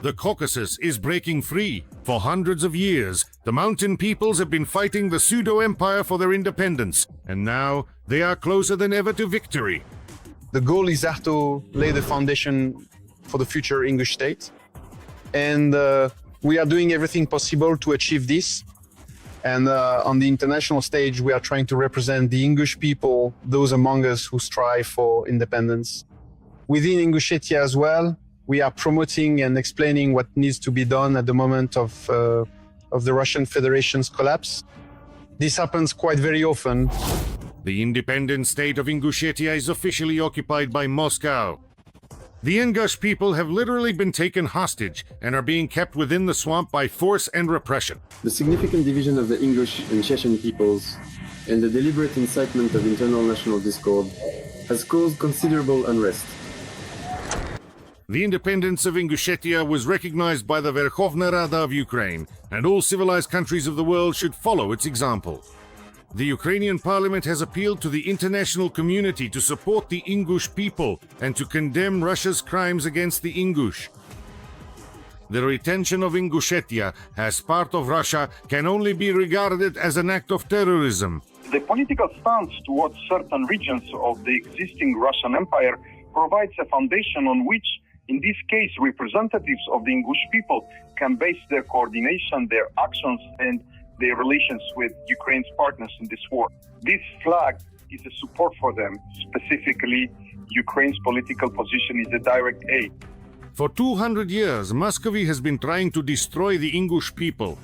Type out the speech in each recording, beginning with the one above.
The Caucasus is breaking free. For hundreds of years, the mountain peoples have been fighting the pseudo-empire for their independence, and now they are closer than ever to victory. The goal is there to lay the foundation for the future Ingush state. And we are doing everything possible to achieve this. And on the international stage, we are trying to represent the Ingush people, those among us who strive for independence. Within Ingushetia as well, we are promoting and explaining what needs to be done at the moment of the Russian Federation's collapse. This happens quite very often. The independent state of Ingushetia is officially occupied by Moscow. The Ingush people have literally been taken hostage and are being kept within the swamp by force and repression. The significant division of the Ingush and Chechen peoples and the deliberate incitement of internal national discord has caused considerable unrest. The independence of Ingushetia was recognized by the Verkhovna Rada of Ukraine, and all civilized countries of the world should follow its example. The Ukrainian parliament has appealed to the international community to support the Ingush people and to condemn Russia's crimes against the Ingush. The retention of Ingushetia as part of Russia can only be regarded as an act of terrorism. The political stance towards certain regions of the existing Russian Empire provides a foundation on which, in this case, representatives of the Ingush people can base their coordination, their actions, and their relations with Ukraine's partners in this war. This flag is a support for them. Specifically, Ukraine's political position is a direct aid. For 200 years, Muscovy has been trying to destroy the Ingush people.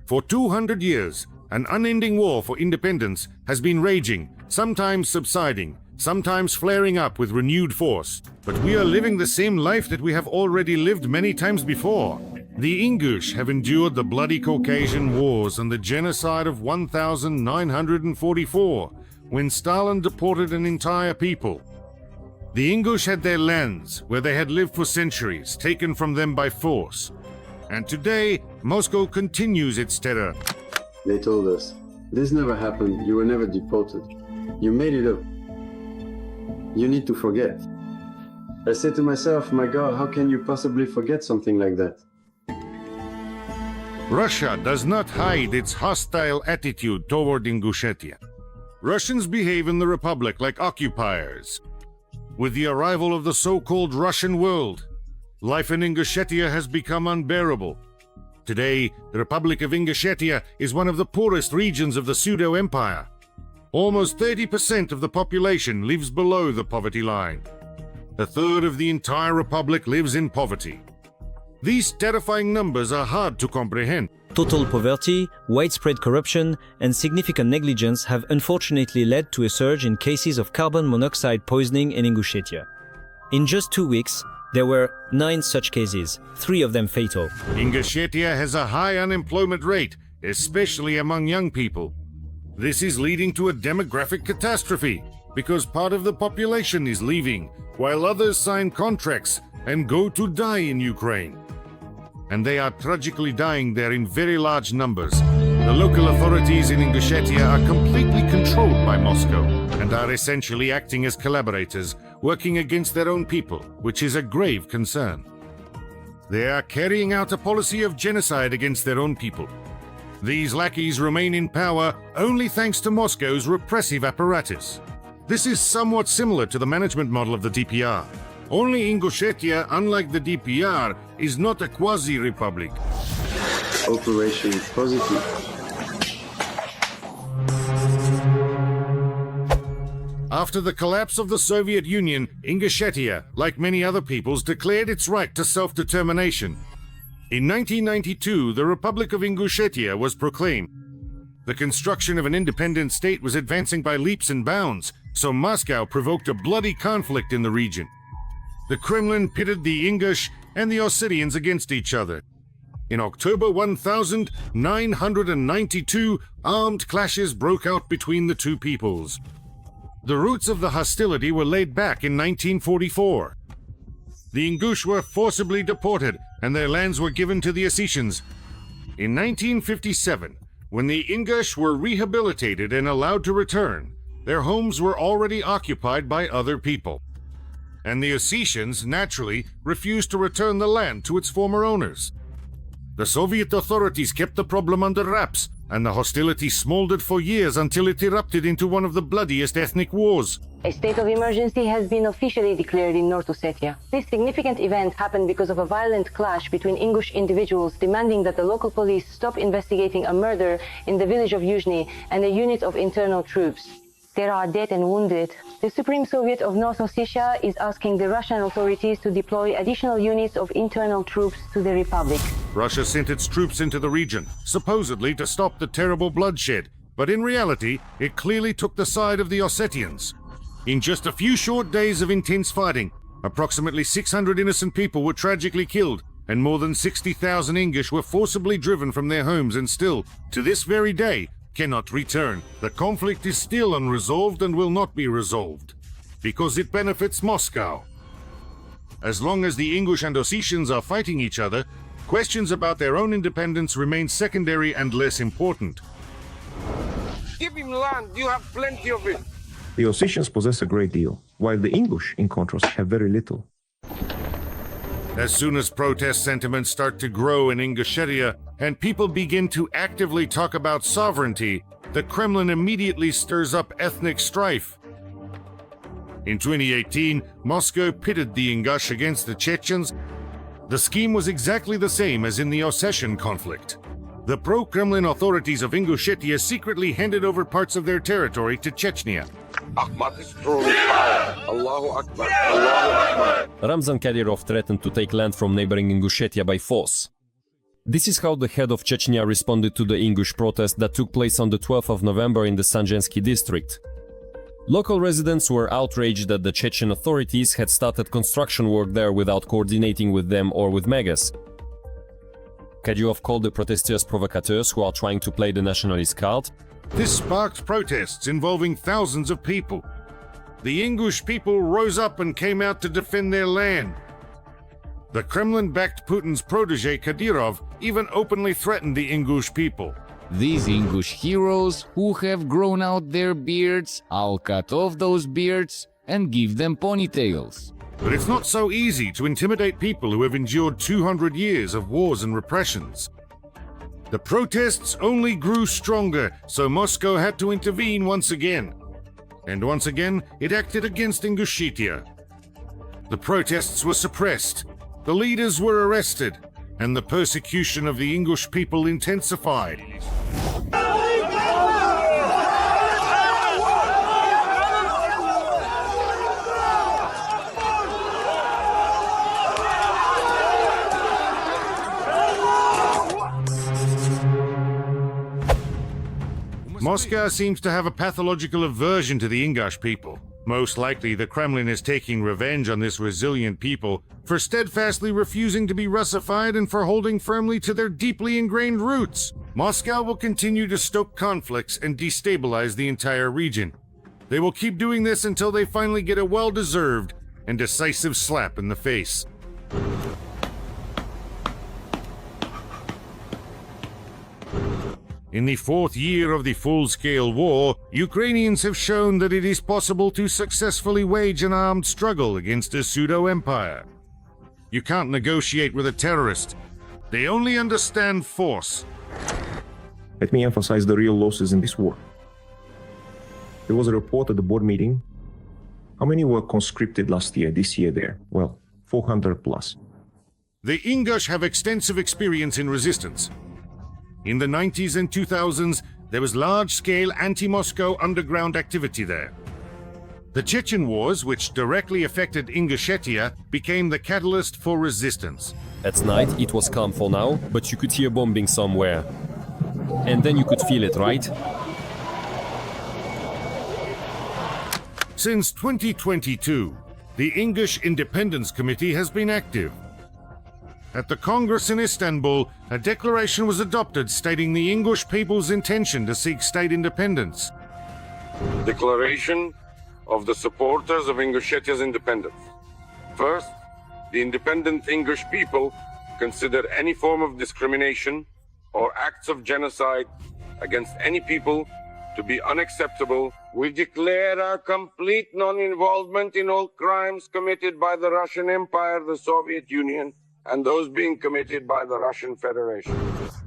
For 200 years, an unending war for independence has been raging, sometimes subsiding, sometimes flaring up with renewed force. But we are living the same life that we have already lived many times before. The Ingush have endured the bloody Caucasian wars and the genocide of 1944, when Stalin deported an entire people. The Ingush had their lands, where they had lived for centuries, taken from them by force. And today, Moscow continues its terror. They told us, "This never happened, you were never deported. You made it up. You need to forget." I said to myself, my God, how can you possibly forget something like that? Russia does not hide its hostile attitude toward Ingushetia. Russians behave in the Republic like occupiers. With the arrival of the so-called Russian world, life in Ingushetia has become unbearable. Today, the Republic of Ingushetia is one of the poorest regions of the pseudo-empire. Almost 30% of the population lives below the poverty line. A third of the entire republic lives in poverty. These terrifying numbers are hard to comprehend. Total poverty, widespread corruption, and significant negligence have unfortunately led to a surge in cases of carbon monoxide poisoning in Ingushetia. In just 2 weeks, there were 9 such cases, 3 of them fatal. Ingushetia has a high unemployment rate, especially among young people. This is leading to a demographic catastrophe, because part of the population is leaving, while others sign contracts and go to die in Ukraine. And they are tragically dying there in very large numbers. The local authorities in Ingushetia are completely controlled by Moscow and are essentially acting as collaborators, working against their own people, which is a grave concern. They are carrying out a policy of genocide against their own people. These lackeys remain in power only thanks to Moscow's repressive apparatus. This is somewhat similar to the management model of the DPR. Only Ingushetia, unlike the DPR, is not a quasi-republic. Operation Positive. After the collapse of the Soviet Union, Ingushetia, like many other peoples, declared its right to self-determination. In 1992, the Republic of Ingushetia was proclaimed. The construction of an independent state was advancing by leaps and bounds, so Moscow provoked a bloody conflict in the region. The Kremlin pitted the Ingush and the Ossetians against each other. In October 1992, armed clashes broke out between the two peoples. The roots of the hostility were laid back in 1944. The Ingush were forcibly deported and their lands were given to the Ossetians. In 1957, when the Ingush were rehabilitated and allowed to return, their homes were already occupied by other people. and the Ossetians, naturally, refused to return the land to its former owners. The Soviet authorities kept the problem under wraps, and the hostility smoldered for years until it erupted into one of the bloodiest ethnic wars. A state of emergency has been officially declared in North Ossetia. This significant event happened because of a violent clash between Ingush individuals demanding that the local police stop investigating a murder in the village of Yuzhny and a unit of internal troops. There are dead and wounded. The Supreme Soviet of North Ossetia is asking the Russian authorities to deploy additional units of internal troops to the republic. Russia sent its troops into the region, supposedly to stop the terrible bloodshed, but in reality, it clearly took the side of the Ossetians. In just a few short days of intense fighting, approximately 600 innocent people were tragically killed, and more than 60,000 Ingush were forcibly driven from their homes and still, to this very day, cannot return. The conflict is still unresolved and will not be resolved, because it benefits Moscow. As long as the Ingush and Ossetians are fighting each other, questions about their own independence remain secondary and less important. Give him land, you have plenty of it. The Ossetians possess a great deal, while the Ingush, in contrast, have very little. As soon as protest sentiments start to grow in Ingushetia and people begin to actively talk about sovereignty, the Kremlin immediately stirs up ethnic strife. In 2018, Moscow pitted the Ingush against the Chechens. The scheme was exactly the same as in the Ossetian conflict. The pro-Kremlin authorities of Ingushetia secretly handed over parts of their territory to Chechnya. Ahmad is truly power. Allahu Akbar. Allahu Akbar. Ramzan Kadyrov threatened to take land from neighboring Ingushetia by force. This is how the head of Chechnya responded to the Ingush protest that took place on the 12th of November in the Sanzhensky district. Local residents were outraged that the Chechen authorities had started construction work there without coordinating with them or with Megas. Kadyrov called the protesters provocateurs who are trying to play the nationalist card. This sparked protests involving thousands of people. The Ingush people rose up and came out to defend their land. The Kremlin-backed Putin's protege Kadyrov even openly threatened the Ingush people. These Ingush heroes who have grown out their beards, I'll cut off those beards and give them ponytails. But it's not so easy to intimidate people who have endured 200 years of wars and repressions. The protests only grew stronger, so Moscow had to intervene once again. And once again, it acted against Ingushetia. The protests were suppressed, the leaders were arrested, and the persecution of the Ingush people intensified. Moscow seems to have a pathological aversion to the Ingush people. Most likely, the Kremlin is taking revenge on this resilient people for steadfastly refusing to be Russified and for holding firmly to their deeply ingrained roots. Moscow will continue to stoke conflicts and destabilize the entire region. They will keep doing this until they finally get a well-deserved and decisive slap in the face. In the fourth year of the full-scale war, Ukrainians have shown that it is possible to successfully wage an armed struggle against a pseudo-empire. You can't negotiate with a terrorist. They only understand force. Let me emphasize the real losses in this war. There was a report at the board meeting. How many were conscripted last year, this year there? Well, 400 plus. The Ingush have extensive experience in resistance. In the 90s and 2000s, there was large-scale anti-Moscow underground activity there. The Chechen Wars, which directly affected Ingushetia, became the catalyst for resistance. At night it was calm for now, but you could hear bombing somewhere. And then you could feel it, right? Since 2022, the Ingush Independence Committee has been active. At the Congress in Istanbul, a declaration was adopted stating the Ingush people's intention to seek state independence. Declaration of the supporters of Ingushetia's independence. First, the independent Ingush people consider any form of discrimination or acts of genocide against any people to be unacceptable, we declare our complete non-involvement in all crimes committed by the Russian Empire, the Soviet Union, and those being committed by the Russian Federation.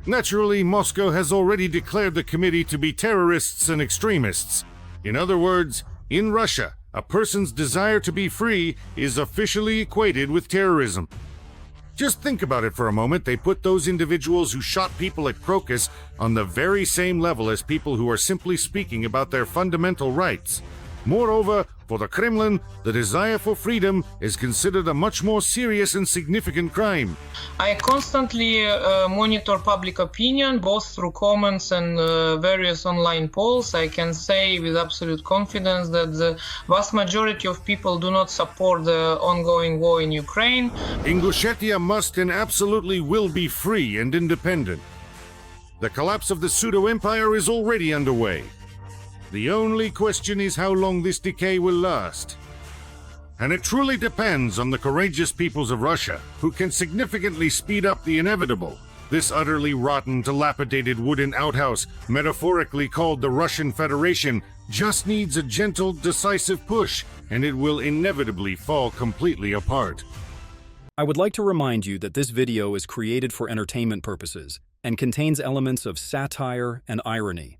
Naturally, Moscow has already declared the committee to be terrorists and extremists. In other words, in Russia, a person's desire to be free is officially equated with terrorism. Just think about it for a moment. They put those individuals who shot people at Caucasus on the very same level as people who are simply speaking about their fundamental rights. Moreover, for the Kremlin, the desire for freedom is considered a much more serious and significant crime. I constantly monitor public opinion, both through comments and various online polls. I can say with absolute confidence that the vast majority of people do not support the ongoing war in Ukraine. Ingushetia must and absolutely will be free and independent. The collapse of the pseudo-empire is already underway. The only question is how long this decay will last. And it truly depends on the courageous peoples of Russia, who can significantly speed up the inevitable. This utterly rotten, dilapidated wooden outhouse, metaphorically called the Russian Federation, just needs a gentle, decisive push, and it will inevitably fall completely apart. I would like to remind you that this video is created for entertainment purposes and contains elements of satire and irony.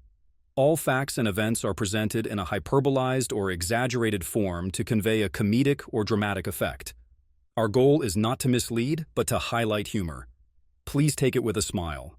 All facts and events are presented in a hyperbolized or exaggerated form to convey a comedic or dramatic effect. Our goal is not to mislead, but to highlight humor. Please take it with a smile.